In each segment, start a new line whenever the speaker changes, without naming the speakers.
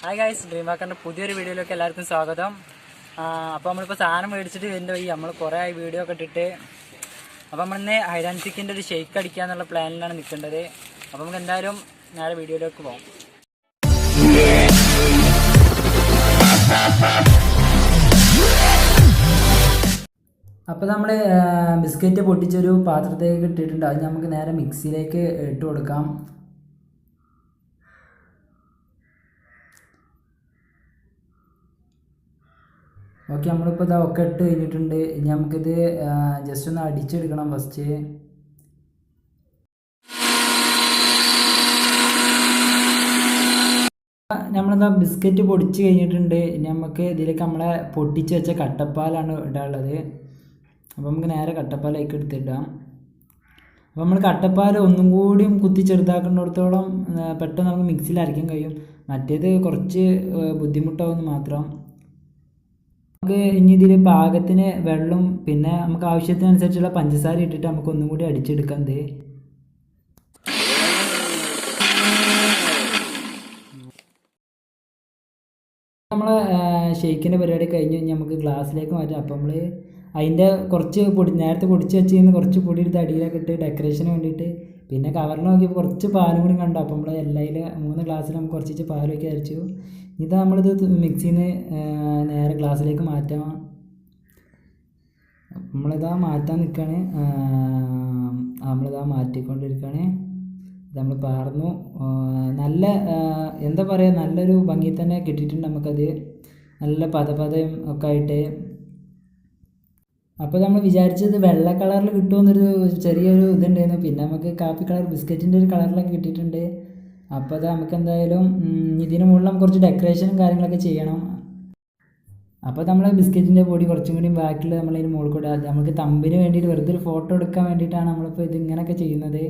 Hi guys, dream വാക്കറിൻ്റെ പുതിയൊരു വീഡിയോയിലേക്ക് എല്ലാവർക്കും സ്വാഗതം. അപ്പോൾ നമ്മളിപ്പോൾ സാധനം മേടിച്ചിട്ട് വരുന്ന വഴി നമ്മൾ കുറേ വീഡിയോ ഒക്കെ ഇട്ടിട്ട് അപ്പോൾ നമ്മളിന്ന് ഹൈഡ് ആൻഡ് സീക്കിൻ്റെ ഒരു ഷെയ്ക്ക് അടിക്കുക എന്നുള്ള പ്ലാനിലാണ് നിൽക്കേണ്ടത്. അപ്പോൾ നമുക്ക് എന്തായാലും നേരെ വീഡിയോയിലേക്ക് പോകാം. അപ്പോൾ നമ്മൾ ബിസ്ക്കറ്റ് പൊട്ടിച്ചൊരു പാത്രത്തിലേക്ക് ഇട്ടിട്ടുണ്ട്. അത് നമുക്ക് നേരെ മിക്സിയിലേക്ക് ഇട്ട് കൊടുക്കാം. ഓക്കെ, നമ്മളിപ്പോൾ ഇതാ ഒക്കെ ഇട്ട് കഴിഞ്ഞിട്ടുണ്ട്. ഇനി നമുക്കിത് ജസ്റ്റ് ഒന്ന് അടിച്ചെടുക്കണം. ഫസ്റ്റ് നമ്മളിതാ ബിസ്ക്കറ്റ് പൊടിച്ച് കഴിഞ്ഞിട്ടുണ്ട്. ഇനി നമുക്ക് ഇതിലേക്ക് നമ്മളെ പൊട്ടിച്ച് വെച്ച കട്ടപ്പാലാണ് ഇടാനുള്ളത്. അപ്പോൾ നമുക്ക് നേരെ കട്ടപ്പാലേക്ക് എടുത്തിടാം. അപ്പോൾ നമ്മൾ കട്ടപ്പാൽ ഒന്നും കൂടിയും കുത്തി ചെറുതാക്കുന്നിടത്തോളം പെട്ടെന്ന് നമുക്ക് മിക്സിയിൽ അരയ്ക്കാൻ കഴിയും. മറ്റേത് കുറച്ച് ബുദ്ധിമുട്ടാവുമെന്ന് മാത്രം. നമുക്ക് ഇനി ഇതിൽ പാകത്തിന് വെള്ളം പിന്നെ നമുക്ക് ആവശ്യത്തിനനുസരിച്ചുള്ള പഞ്ചസാര ഇട്ടിട്ട് നമുക്ക് ഒന്നും കൂടി അടിച്ചെടുക്കാം. നമ്മളെ ഷെയ്ക്കിൻ്റെ പരിപാടി കഴിഞ്ഞ് കഴിഞ്ഞാൽ നമുക്ക് ഗ്ലാസ്സിലേക്ക് മാറ്റാം. അപ്പോൾ നമ്മൾ അതിൻ്റെ കുറച്ച് പൊടി നേരത്തെ പൊടിച്ച് വെച്ച് കുറച്ച് പൊടി എടുത്ത് അടിയിലൊക്കെ ഇട്ട് ഡെക്കറേഷന് വേണ്ടിയിട്ട് പിന്നെ കവറിൽ നോക്കിയപ്പോൾ കുറച്ച് പാലും കൂടി കണ്ടു. അപ്പോൾ നമ്മൾ എല്ലാതിൽ 3 ഗ്ലാസ്സിൽ നമുക്ക് കുറച്ച് പാലൊക്കെ അരച്ചു. ഇതാ നമ്മളിത് മിക്സിയിൽ നിന്ന് നേരെ ഗ്ലാസ്സിലേക്ക് മാറ്റാം. നമ്മളിതാ മാറ്റാൻ നിൽക്കുകയാണ്. നമ്മളിതാ മാറ്റിക്കൊണ്ടിരിക്കുകയാണ്. ഇത് നമ്മൾ പാർന്നു. നല്ല എന്താ പറയുക, നല്ലൊരു ഭംഗി തന്നെ കിട്ടിയിട്ടുണ്ട് നമുക്കത്. നല്ല പതയും ഒക്കെ ആയിട്ട്. അപ്പോൾ നമ്മൾ വിചാരിച്ചത് വെള്ള കളറിൽ കിട്ടുമെന്നൊരു ചെറിയൊരു ഇതുണ്ടായിരുന്നു. പിന്നെ നമുക്ക് കാപ്പി കളർ ബിസ്ക്കറ്റിൻ്റെ ഒരു കളറിലൊക്കെ കിട്ടിയിട്ടുണ്ട്. അപ്പോൾ അത് നമുക്ക് എന്തായാലും ഇതിന് മുകളിൽ നമുക്ക് കുറച്ച് ഡെക്കറേഷനും കാര്യങ്ങളൊക്കെ ചെയ്യണം. അപ്പോൾ നമ്മൾ ബിസ്ക്കറ്റിൻ്റെ പൊടി കുറച്ചും കൂടി ബാക്കിൽ നമ്മളതിന് മുകളിൽ കൂടെ നമുക്ക് തമ്പിന് വേണ്ടിയിട്ട് വെറുതെ ഒരു ഫോട്ടോ എടുക്കാൻ വേണ്ടിയിട്ടാണ് നമ്മളിപ്പോൾ ഇത് ഇങ്ങനെയൊക്കെ ചെയ്യുന്നത്.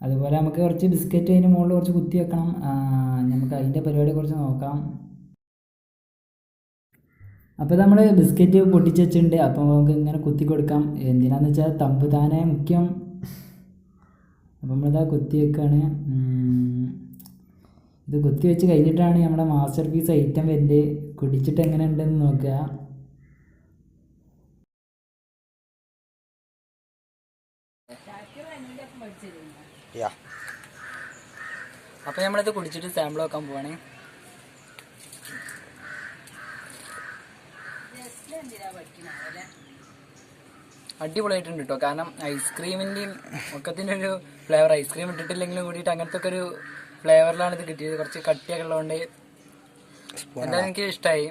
അതുപോലെ നമുക്ക് കുറച്ച് ബിസ്ക്കറ്റ് അതിന് മുകളിൽ കുറച്ച് കുത്തി വെക്കണം. നമുക്ക് അതിൻ്റെ പരിപാടി കുറച്ച് നോക്കാം. അപ്പോൾ നമ്മൾ ബിസ്ക്കറ്റ് പൊട്ടിച്ച് വെച്ചിട്ടുണ്ട്. അപ്പോൾ നമുക്ക് ഇങ്ങനെ കുത്തി കൊടുക്കാം. എന്തിനാണെന്ന് വെച്ചാൽ തമ്പ് താനെ മുഖ്യം. അപ്പോൾ നമ്മളിതാ കുത്തി വെക്കുകയാണ്. ഇത് കുത്തി വെച്ച് കഴിഞ്ഞിട്ടാണ് നമ്മുടെ മാസ്റ്റർ പീസ് ഐറ്റം വരുന്നത്. കുടിച്ചിട്ട് എങ്ങനെ ഉണ്ടെന്ന് നോക്കുക. അപ്പോൾ നമ്മളിത് കുടിച്ചിട്ട് സാമ്പിൾ വെക്കാൻ പോവാണ്. അടിപൊളിയായിട്ടുണ്ട് കേട്ടോ. കാരണം ഐസ്ക്രീമിൻ്റെയും ഒക്കത്തിൻ്റെ ഒരു ഫ്ലേവർ, ഐസ്ക്രീം ഇട്ടിട്ടില്ലെങ്കിലും കൂടിയിട്ട് അങ്ങനത്തെ ഒക്കെ ഒരു ഫ്ലേവറിലാണ് ഇത് കിട്ടിയത്. കുറച്ച് കട്ടിയൊക്കെ ഉള്ളതുകൊണ്ട് എന്തായാലും എനിക്ക് ഇഷ്ടമായി.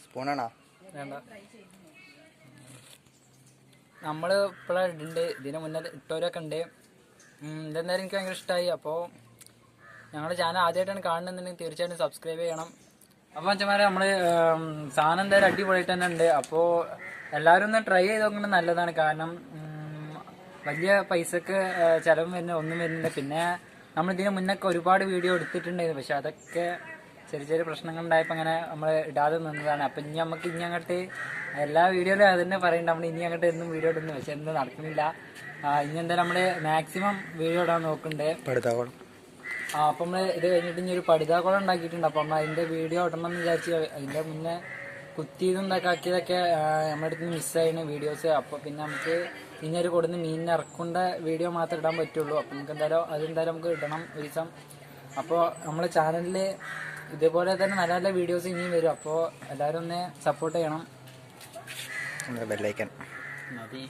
സ്പൂണാണോ
വേണ്ട, നമ്മൾ ഇപ്പോഴാണ് ഇടുന്നുണ്ട്. ഇതിന് മുന്നേ ഇട്ടവരൊക്കെ ഉണ്ട്. ഇതെന്തായാലും എനിക്ക് ഭയങ്കര ഇഷ്ടമായി. അപ്പോൾ ഞങ്ങളുടെ ചാനൽ ആദ്യമായിട്ടാണ് കാണുന്നുണ്ടെങ്കിൽ തീർച്ചയായിട്ടും സബ്സ്ക്രൈബ് ചെയ്യണം. അപ്പോൾ അച്ഛന്മാരെ നമ്മൾ സാധനം എന്തായാലും അടിപൊളിയായിട്ട് തന്നെ ഉണ്ട്. അപ്പോൾ എല്ലാവരും ഒന്ന് ട്രൈ ചെയ്ത് നോക്കുന്നത് നല്ലതാണ്. കാരണം വലിയ പൈസക്ക് ചിലവും വരുന്ന ഒന്നും വരുന്നില്ല. പിന്നെ നമ്മൾ ഇതിന് മുന്നൊക്കെ ഒരുപാട് വീഡിയോ എടുത്തിട്ടുണ്ടായിരുന്നു. പക്ഷെ അതൊക്കെ ചെറിയ ചെറിയ പ്രശ്നങ്ങൾ ഉണ്ടായപ്പോൾ അങ്ങനെ നമ്മൾ ഇടാതെ നിന്നതാണ്. അപ്പം ഇനി നമുക്ക് ഇനി അങ്ങോട്ട് എല്ലാ വീഡിയോയിലും അത് തന്നെ പറയുന്നുണ്ട്, നമ്മൾ ഇനി അങ്ങോട്ട് എന്നും വീഡിയോ ഇടുന്നു. പക്ഷെ എന്തും നടക്കുന്നില്ല. ഇനി എന്തായാലും നമ്മൾ മാക്സിമം വീഡിയോ ഇടാൻ നോക്കുന്നുണ്ട്. അപ്പം നമ്മൾ ഇത് കഴിഞ്ഞിട്ട് ഇനി ഒരു പടുതാക്കുളം ഉണ്ടാക്കിയിട്ടുണ്ട്. അപ്പം നമ്മൾ അതിൻ്റെ വീഡിയോ ഇടണം എന്ന് വിചാരിച്ച് അതിൻ്റെ മുന്നേ കുത്തിയതും ഇതൊക്കെ ആക്കിയതൊക്കെ നമ്മുടെ അടുത്ത് നിന്ന് മിസ്സായിരുന്നു വീഡിയോസ്. അപ്പോൾ പിന്നെ നമുക്ക് ഇനി ഒരു കൊടുന്ന് മീനിനെ ഇറക്കേണ്ട വീഡിയോ മാത്രമേ ഇടാൻ പറ്റുള്ളൂ. അപ്പം നമുക്ക് അതെന്തായാലും നമുക്ക് ഇടണം ഒരു ദിവസം. അപ്പോൾ നമ്മുടെ ചാനലിൽ ഇതേപോലെ തന്നെ നല്ല നല്ല വീഡിയോസ് ഇനിയും വരും. അപ്പോൾ എല്ലാവരും ഒന്ന് സപ്പോർട്ട് ചെയ്യണം.
ബെല്ലൈക്കൺ
മതി.